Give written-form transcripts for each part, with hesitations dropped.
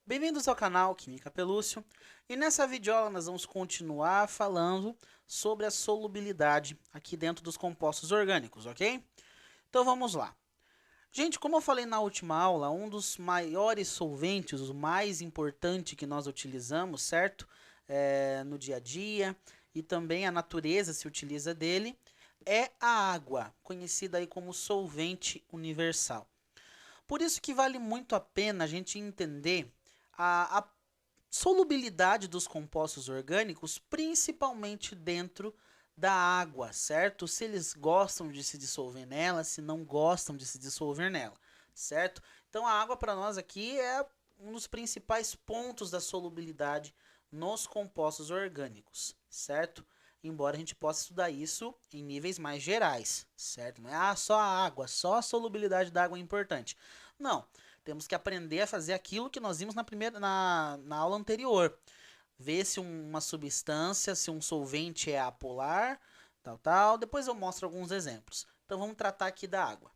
Bem-vindos ao canal Química Pelúcio, e nessa videoaula nós vamos continuar falando sobre a solubilidade aqui dentro dos compostos orgânicos, ok? Então vamos lá. Gente, como eu falei na última aula, um dos maiores solventes, o mais importante que nós utilizamos, certo? No dia a dia, e também a natureza se utiliza dele, é a água, conhecida aí como solvente universal. Por isso que vale muito a pena a gente entender a solubilidade dos compostos orgânicos, principalmente dentro da água, certo? Se eles gostam de se dissolver nela, se não gostam de se dissolver nela, certo? Então a água para nós aqui é um dos principais pontos da solubilidade nos compostos orgânicos, certo? Embora a gente possa estudar isso em níveis mais gerais, certo? Não é só a água, só a solubilidade da água é importante. Não, temos que aprender a fazer aquilo que nós vimos na aula anterior. Ver se uma substância, se um solvente é apolar, tal, tal. Depois eu mostro alguns exemplos. Então vamos tratar aqui da água.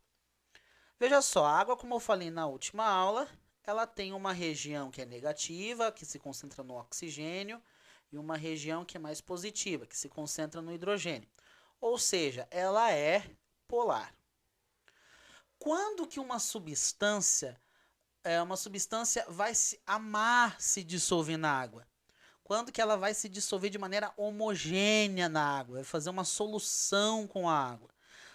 Veja só, a água, como eu falei na última aula, ela tem uma região que é negativa, que se concentra no oxigênio, e uma região que é mais positiva, que se concentra no hidrogênio. Ou seja, ela é polar. Quando que uma substância vai se amar se dissolver na água? Quando que ela vai se dissolver de maneira homogênea na água? Vai fazer uma solução com a água?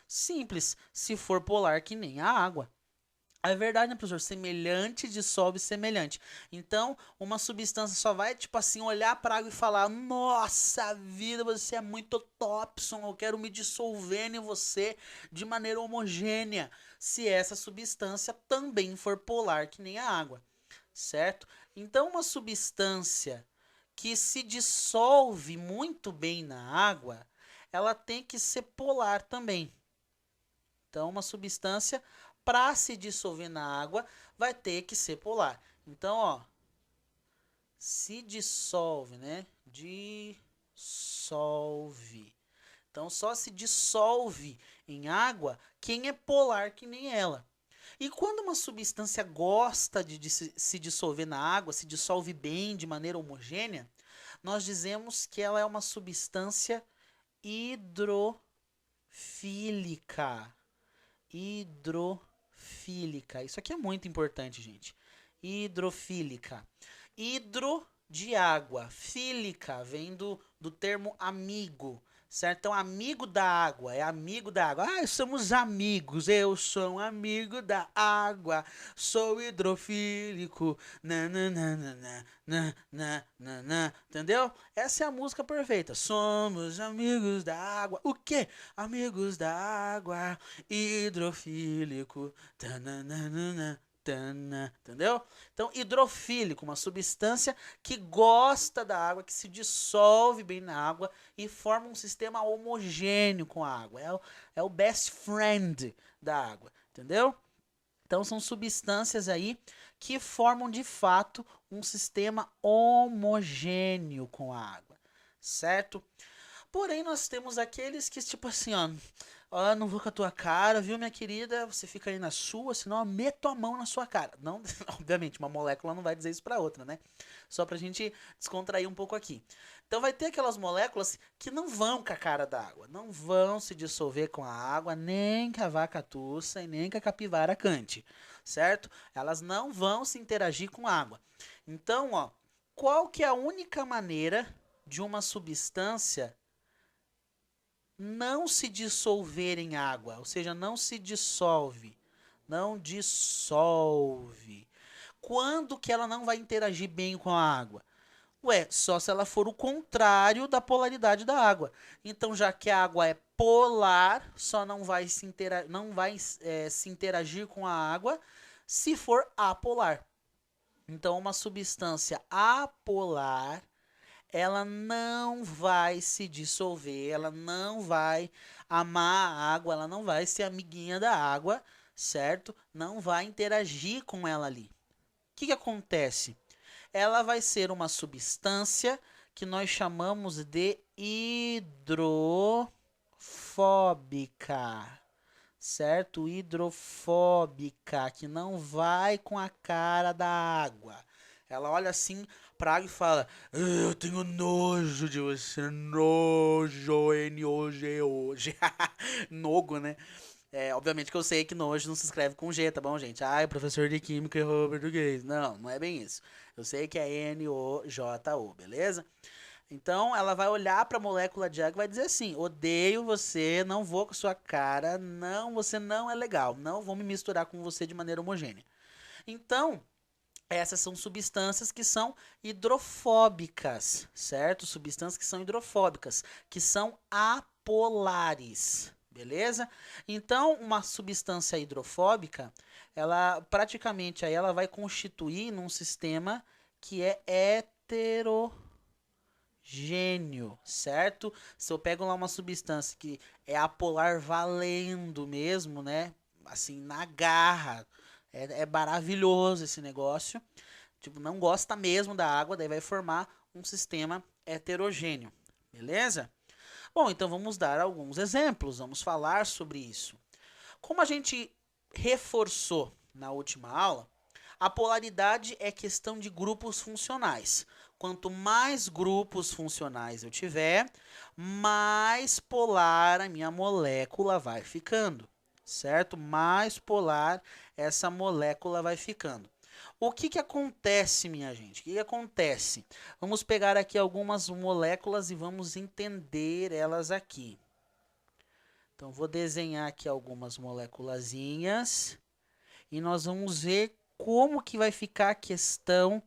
Simples, se for polar que nem a água. É verdade, né, professor? Semelhante dissolve semelhante. Então, uma substância só vai, tipo assim, olhar para a água e falar: Nossa vida, você é muito Topson, eu quero me dissolver em você de maneira homogênea. Se essa substância também for polar, que nem a água, certo? Então, uma substância que se dissolve muito bem na água, ela tem que ser polar também. Então, uma substância, para se dissolver na água, vai ter que ser polar. Então, ó, se dissolve, né? Dissolve. Então, só se dissolve em água quem é polar que nem ela. E quando uma substância gosta de se dissolver na água, se dissolve bem, de maneira homogênea, nós dizemos que ela é uma substância hidrofílica. Hidrofílica. Isso aqui é muito importante, gente. Hidrofílica. Hidro de água. Fílica vem do termo amigo. Certo? Então, amigo da água. É amigo da água. Ah, somos amigos. Eu sou um amigo da água. Sou hidrofílico. Entendeu? Essa é a música perfeita. Somos amigos da água. O quê? Amigos da água hidrofílico. Tananana, entendeu? Então, hidrofílico, uma substância que gosta da água, que se dissolve bem na água e forma um sistema homogêneo com a água. É o best friend da água, entendeu? Então, são substâncias aí que formam de fato um sistema homogêneo com a água, certo? Porém, nós temos aqueles que, tipo assim, ó, não vou com a tua cara, viu, minha querida? Você fica aí na sua, senão eu meto a mão na sua cara. Não, obviamente, uma molécula não vai dizer isso pra outra, né? Só pra gente descontrair um pouco aqui. Então vai ter aquelas moléculas que não vão com a cara da água, não vão se dissolver com a água, nem que a vaca tussa e nem que a capivara cante, certo? Elas não vão se interagir com a água. Então, ó, qual que é a única maneira de uma substância não se dissolver em água, ou seja, não se dissolve, não dissolve. Quando que ela não vai interagir bem com a água? Ué, só se ela for o contrário da polaridade da água. Então, já que a água é polar, só não vai se interagir com a água se for apolar. Então, uma substância apolar ela não vai se dissolver, ela não vai amar a água, ela não vai ser amiguinha da água, certo? Não vai interagir com ela ali. O que acontece? Ela vai ser uma substância que nós chamamos de hidrofóbica, certo? Hidrofóbica, que não vai com a cara da água. Ela olha assim pra água e fala: "Ah, eu tenho nojo de você, nojo, N-O-G-O-G." Nogo, né? Obviamente que eu sei que nojo não se escreve com G, tá bom, gente? Ai, professor de química errou o português. Não, não é bem isso. Eu sei que é N-O-J-O, beleza? Então ela vai olhar para a molécula de água e vai dizer assim: odeio você, não vou com sua cara, não, você não é legal, não vou me misturar com você de maneira homogênea. Então, essas são substâncias que são hidrofóbicas, certo? Substâncias que são hidrofóbicas, que são apolares, beleza? Então, uma substância hidrofóbica, ela praticamente aí ela vai constituir num sistema que é heterogêneo, certo? Se eu pego lá uma substância que é apolar valendo mesmo, né? Assim, na garra, é maravilhoso esse negócio. Tipo, não gosta mesmo da água, daí vai formar um sistema heterogêneo, beleza? Bom, então vamos dar alguns exemplos, vamos falar sobre isso. Como a gente reforçou na última aula, a polaridade é questão de grupos funcionais. Quanto mais grupos funcionais eu tiver, mais polar a minha molécula vai ficando, certo? Mais polar essa molécula vai ficando. O que que acontece, minha gente? O que que acontece? Vamos pegar aqui algumas moléculas e vamos entender elas aqui. Então, vou desenhar aqui algumas moléculazinhas e nós vamos ver como que vai ficar a questão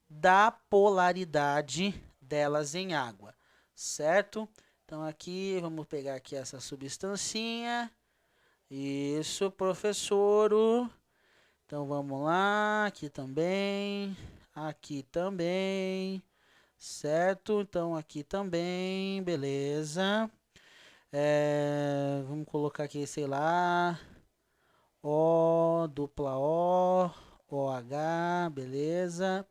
da polaridade delas em água, certo? Então, aqui, vamos pegar aqui essa substancinha. Isso, professor. Então, vamos lá, aqui também, certo? Então, aqui também, beleza. Vamos colocar aqui, sei lá, O, dupla O, OH, beleza.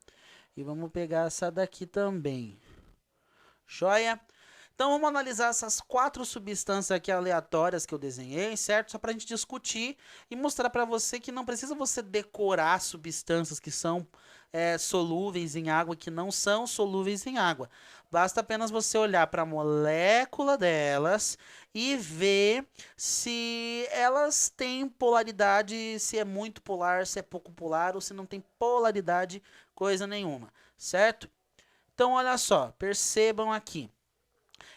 E vamos pegar essa daqui também. Joia? Então vamos analisar essas 4 substâncias aqui aleatórias que eu desenhei, certo? Só para a gente discutir e mostrar para você que não precisa você decorar substâncias que são solúveis em água e que não são solúveis em água. Basta apenas você olhar para a molécula delas e ver se elas têm polaridade, se é muito polar, se é pouco polar ou se não tem polaridade, coisa nenhuma, certo? Então olha só, percebam aqui.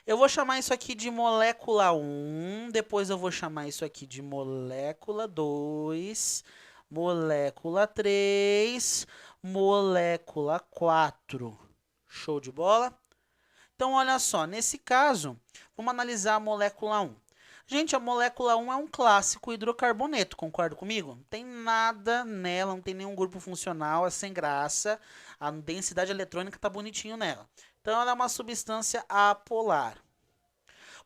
Eu vou chamar isso aqui de molécula 1, depois eu vou chamar isso aqui de molécula 2, molécula 3, molécula 4. Show de bola? Então, olha só, nesse caso, vamos analisar a molécula 1. Gente, a molécula 1 é um clássico hidrocarboneto, concorda comigo? Não tem nada nela, não tem nenhum grupo funcional, é sem graça. A densidade eletrônica tá bonitinho nela. Então, ela é uma substância apolar.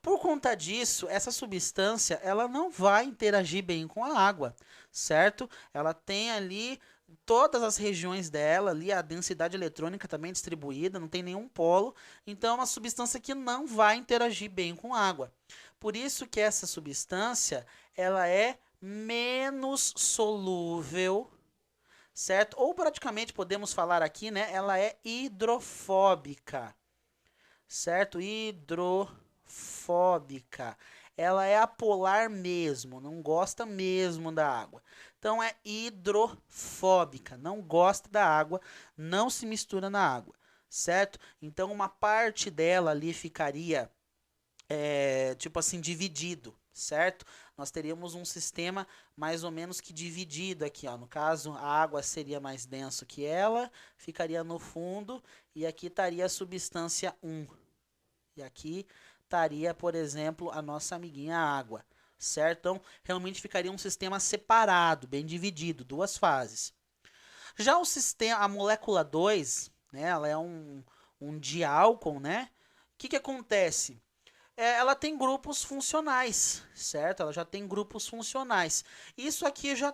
Por conta disso, essa substância ela não vai interagir bem com a água, certo? Ela tem ali todas as regiões dela, ali a densidade eletrônica também distribuída, não tem nenhum polo, então é uma substância que não vai interagir bem com a água. Por isso que essa substância ela é menos solúvel, certo? Ou praticamente podemos falar aqui, né? Ela é hidrofóbica, certo? Hidrofóbica. Ela é apolar mesmo, não gosta mesmo da água. Então é hidrofóbica, não gosta da água, não se mistura na água, certo? Então uma parte dela ali ficaria tipo assim, dividido, certo? Nós teríamos um sistema mais ou menos que dividido aqui, ó. No caso, a água seria mais denso que ela, ficaria no fundo, e aqui estaria a substância 1. E aqui estaria, por exemplo, a nossa amiguinha água, certo? Então, realmente ficaria um sistema separado, bem dividido, duas fases. Já o sistema, a molécula 2, né, ela é um diálcool, né? O que que acontece? Ela tem grupos funcionais, certo? Ela já tem grupos funcionais. Isso aqui já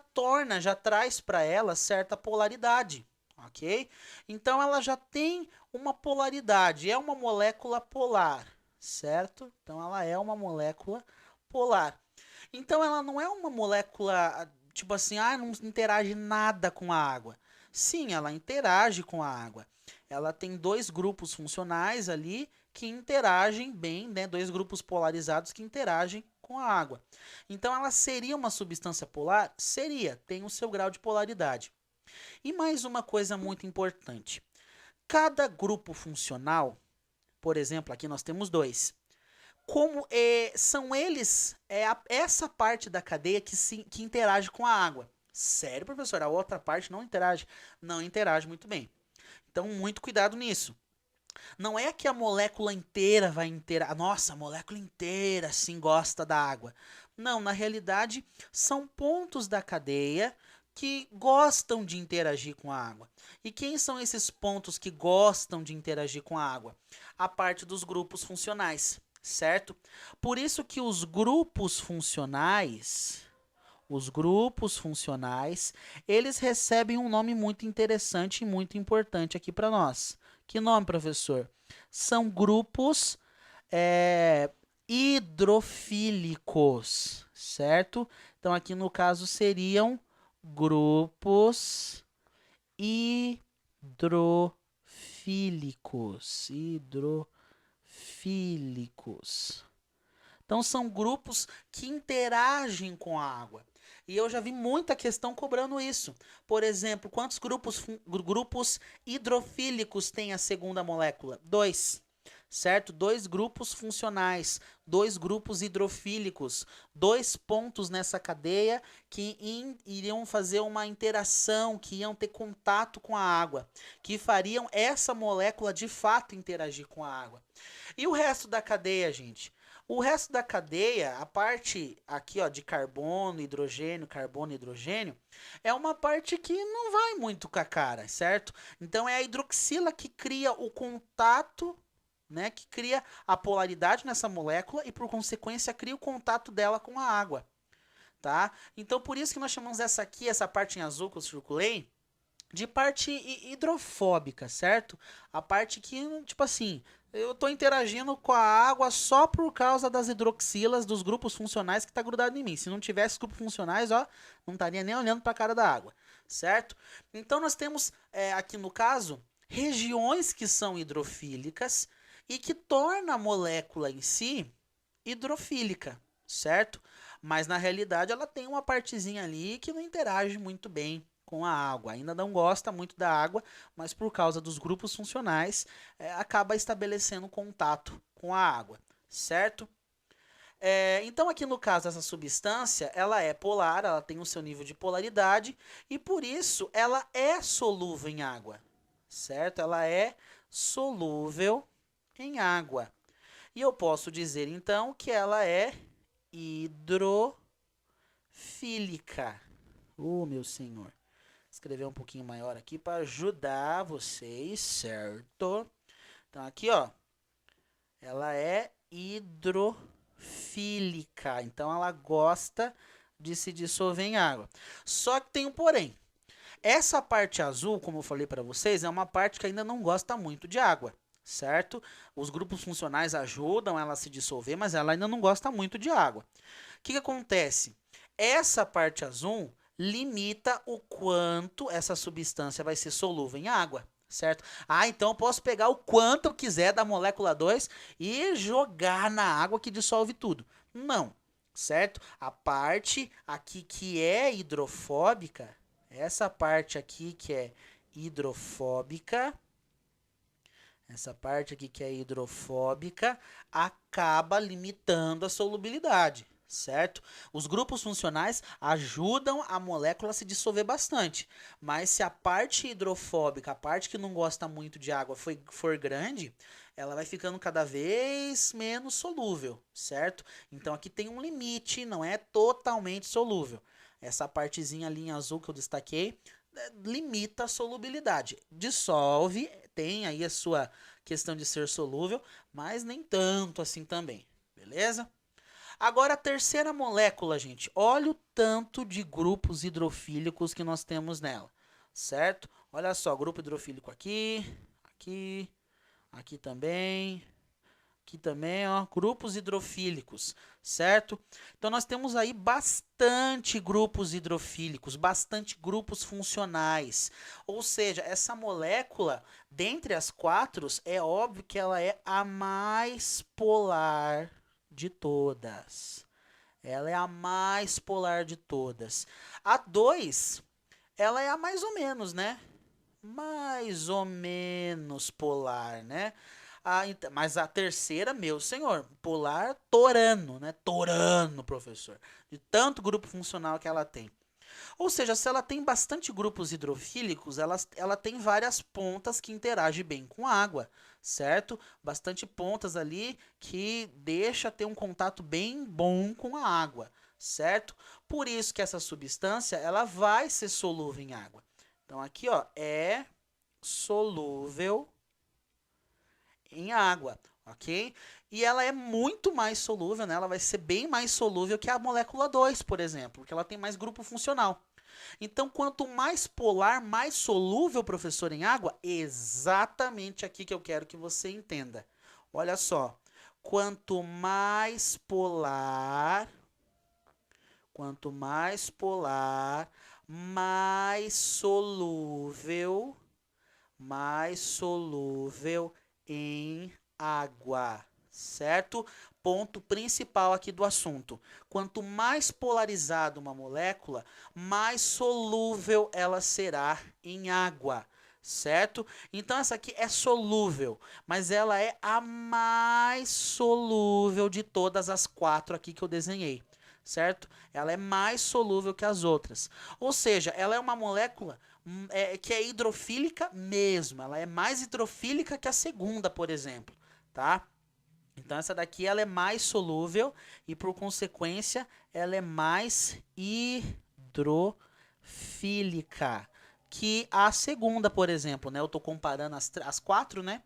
traz para ela certa polaridade, ok? Então ela já tem uma polaridade, é uma molécula polar, certo? Então ela é uma molécula polar. Então ela não é uma molécula tipo assim, não interage nada com a água. Sim, ela interage com a água. Ela tem dois grupos funcionais ali que interagem bem, né? Dois grupos polarizados que interagem com a água. Então, ela seria uma substância polar? Seria, tem o seu grau de polaridade. E mais uma coisa muito importante. Cada grupo funcional, por exemplo, aqui nós temos dois. Como são eles, essa parte da cadeia que interage com a água. Sério, professor? A outra parte não interage? Não interage muito bem. Então, muito cuidado nisso. Não é que a molécula inteira vai interagir. Nossa, a molécula inteira sim gosta da água. Não, na realidade, são pontos da cadeia que gostam de interagir com a água. E quem são esses pontos que gostam de interagir com a água? A parte dos grupos funcionais, certo? Por isso que os grupos funcionais, eles recebem um nome muito interessante e muito importante aqui para nós. Que nome, professor? São grupos hidrofílicos, certo? Então, aqui no caso seriam grupos hidrofílicos. Então, são grupos que interagem com a água. E eu já vi muita questão cobrando isso. Por exemplo, quantos grupos hidrofílicos tem a segunda molécula? 2. Certo? 2 grupos funcionais, 2 grupos hidrofílicos, 2 pontos nessa cadeia que iriam fazer uma interação, que iam ter contato com a água, que fariam essa molécula de fato interagir com a água. E o resto da cadeia, gente? O resto da cadeia, a parte aqui ó, de carbono, hidrogênio, é uma parte que não vai muito com a cara, certo? Então é a hidroxila que cria o contato, né, que cria a polaridade nessa molécula e, por consequência, cria o contato dela com a água. Tá? Então, por isso que nós chamamos essa parte em azul que eu circulei, de parte hidrofóbica, certo? A parte que, tipo assim, eu estou interagindo com a água só por causa das hidroxilas dos grupos funcionais que está grudado em mim. Se não tivesse grupos funcionais, ó, não estaria nem olhando para a cara da água, certo? Então, nós temos aqui no caso regiões que são hidrofílicas e que torna a molécula em si hidrofílica, certo? Mas na realidade ela tem uma partezinha ali que não interage muito bem com a água. Ainda não gosta muito da água, mas por causa dos grupos funcionais acaba estabelecendo contato com a água, certo? Então aqui no caso essa substância ela é polar, ela tem o seu nível de polaridade e por isso ela é solúvel em água, certo? Ela é solúvel em água. E eu posso dizer então que ela é hidrofílica. Meu senhor. Escrever um pouquinho maior aqui para ajudar vocês, certo? Então aqui, ó, ela é hidrofílica. Então ela gosta de se dissolver em água. Só que tem um porém. Essa parte azul, como eu falei para vocês, é uma parte que ainda não gosta muito de água, certo? Os grupos funcionais ajudam ela a se dissolver, mas ela ainda não gosta muito de água. O que acontece? Essa parte azul limita o quanto essa substância vai ser solúvel em água, certo? Então eu posso pegar o quanto eu quiser da molécula 2 e jogar na água que dissolve tudo. Não, certo? A parte aqui que é hidrofóbica, essa parte aqui que é hidrofóbica, acaba limitando a solubilidade, certo? Os grupos funcionais ajudam a molécula a se dissolver bastante, mas se a parte hidrofóbica, a parte que não gosta muito de água, for grande, ela vai ficando cada vez menos solúvel, certo? Então aqui tem um limite, não é totalmente solúvel. Essa partezinha ali em azul que eu destaquei limita a solubilidade. Dissolve, tem aí a sua questão de ser solúvel, mas nem tanto assim também, beleza? Agora a terceira molécula, gente, olha o tanto de grupos hidrofílicos que nós temos nela, certo? Olha só, grupo hidrofílico aqui, aqui também, Aqui também, ó, grupos hidrofílicos, certo? Então, nós temos aí bastante grupos hidrofílicos, bastante grupos funcionais. Ou seja, essa molécula, dentre as quatro, é óbvio que ela é a mais polar de todas. Ela é a mais polar de todas. A 2, ela é a mais ou menos, né? Mais ou menos polar, né? Mas a terceira, meu senhor, polar torano, né? Torano, professor. De tanto grupo funcional que ela tem. Ou seja, se ela tem bastante grupos hidrofílicos, ela tem várias pontas que interagem bem com a água, certo? Bastante pontas ali que deixa ter um contato bem bom com a água, certo? Por isso que essa substância ela vai ser solúvel em água. Então aqui, ó, é solúvel em água, ok? E ela é muito mais solúvel, né? Ela vai ser bem mais solúvel que a molécula 2, por exemplo, porque ela tem mais grupo funcional. Então, quanto mais polar, mais solúvel, professor, em água, exatamente aqui que eu quero que você entenda. Olha só, quanto mais polar, mais solúvel em água, certo? Ponto principal aqui do assunto. Quanto mais polarizada uma molécula, mais solúvel ela será em água, certo? Então essa aqui é solúvel, mas ela é a mais solúvel de todas as quatro aqui que eu desenhei, certo? Ela é mais solúvel que as outras. Ou seja, ela é uma molécula que é hidrofílica mesmo. Ela é mais hidrofílica que a segunda, por exemplo, tá? Então essa daqui ela é mais solúvel e por consequência ela é mais hidrofílica que a segunda, por exemplo, né? Eu estou comparando as quatro, né?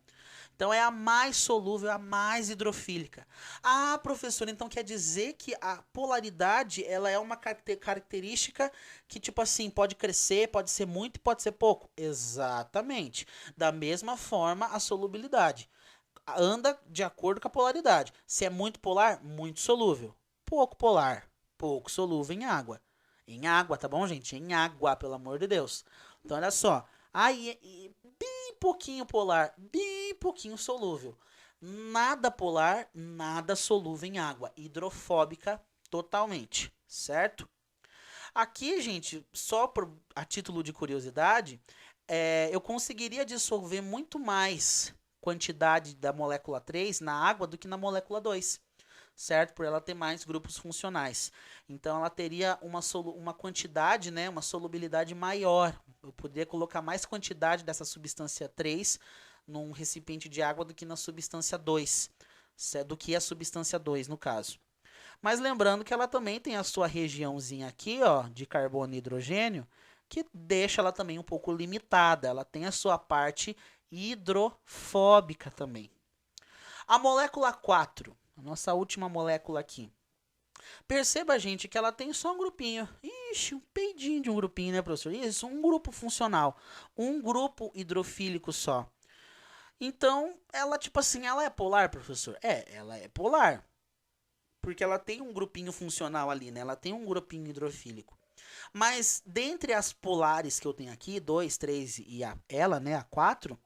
Então é a mais solúvel, a mais hidrofílica. Ah, professor, então quer dizer que a polaridade ela é uma característica que, tipo assim, pode crescer, pode ser muito e pode ser pouco? Exatamente. Da mesma forma, a solubilidade anda de acordo com a polaridade. Se é muito polar, muito solúvel. Pouco polar, pouco solúvel em água. Em água, tá bom, gente? Em água, pelo amor de Deus. Então, olha só. Aí, bem pouquinho polar, bem pouquinho solúvel. Nada polar, nada solúvel em água. Hidrofóbica totalmente, certo? Aqui, gente, só a título de curiosidade, eu conseguiria dissolver muito mais quantidade da molécula 3 na água do que na molécula 2, certo? Por ela ter mais grupos funcionais. Então, ela teria uma quantidade, né, uma solubilidade maior. Eu poderia colocar mais quantidade dessa substância 3 num recipiente de água do que na substância 2, do que a substância 2, no caso. Mas lembrando que ela também tem a sua regiãozinha aqui, ó, de carbono e hidrogênio, que deixa ela também um pouco limitada. Ela tem a sua parte hidrofóbica também. A molécula 4, a nossa última molécula aqui. Perceba, gente, que ela tem só um grupinho. Ixi, um peidinho de um grupinho, né, professor? Isso, um grupo funcional. Um grupo hidrofílico só. Então, ela, tipo assim, ela é polar, professor? Ela é polar. Porque ela tem um grupinho funcional ali, né? Ela tem um grupinho hidrofílico. Mas dentre as polares que eu tenho aqui, 2, 3 e ela, né, a 4,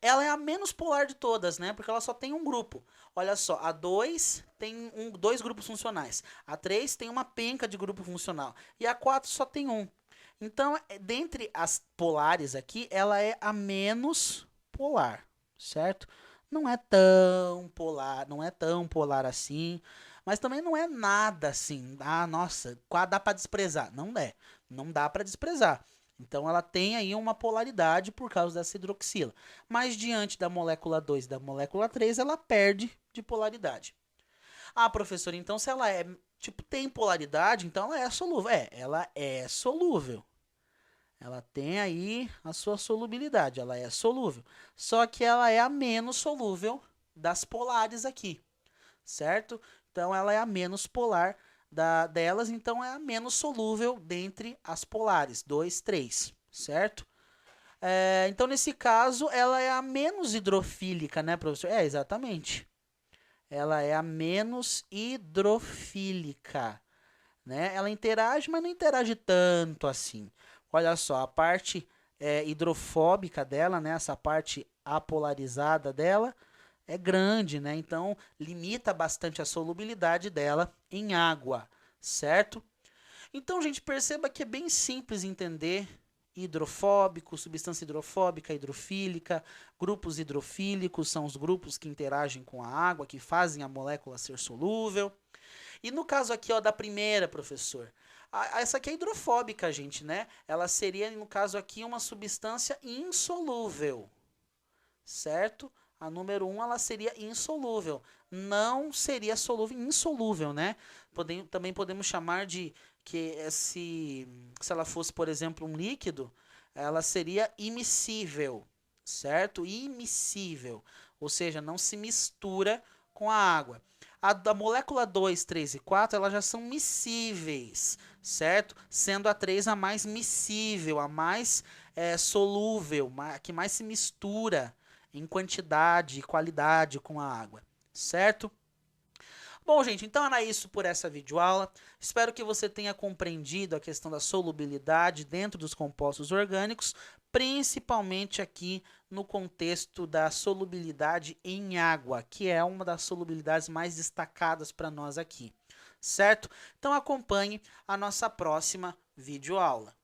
ela é a menos polar de todas, né? Porque ela só tem um grupo. Olha só, a 2 tem dois grupos funcionais. A 3 tem uma penca de grupo funcional. E a 4 só tem um. Então, dentre as polares aqui, ela é a menos polar, certo? Não é tão polar, não é tão polar assim, mas também não é nada assim. Ah, nossa, dá para desprezar? Não é, não dá para desprezar. Então ela tem aí uma polaridade por causa dessa hidroxila. Mas diante da molécula 2 e da molécula 3, ela perde de polaridade. Ah, professor, então se ela é, tipo, tem polaridade, então ela é solúvel. Ela é solúvel. Ela tem aí a sua solubilidade, ela é solúvel. Só que ela é a menos solúvel das polares aqui, certo? Então ela é a menos polar delas, então é a menos solúvel dentre as polares, 2, 3, certo? Então nesse caso ela é a menos hidrofílica, né, professor? Exatamente. ela é a menos hidrofílica, né? Ela interage, mas não interage tanto assim. Olha só, a parte hidrofóbica dela, né? Essa parte apolarizada dela é grande, né? Então limita bastante a solubilidade dela em água, certo? Então, gente, perceba que é bem simples entender hidrofóbico, substância hidrofóbica, hidrofílica, grupos hidrofílicos são os grupos que interagem com a água, que fazem a molécula ser solúvel. E no caso aqui, ó, da primeira, professor, essa aqui é hidrofóbica, gente, né? Ela seria, no caso aqui, uma substância insolúvel, certo? A número 1, ela seria insolúvel. Não seria solúvel, insolúvel, né? Também podemos chamar de que se ela fosse, por exemplo, um líquido, ela seria immiscível, certo? Immiscível, ou seja, não se mistura com a água. A da molécula 2, 3 e 4, elas já são miscíveis, certo? Sendo a 3 a mais miscível, a mais solúvel, que mais se mistura em quantidade e qualidade com a água, certo? Bom, gente, então era isso por essa videoaula. Espero que você tenha compreendido a questão da solubilidade dentro dos compostos orgânicos, principalmente aqui no contexto da solubilidade em água, que é uma das solubilidades mais destacadas para nós aqui, certo? Então acompanhe a nossa próxima videoaula.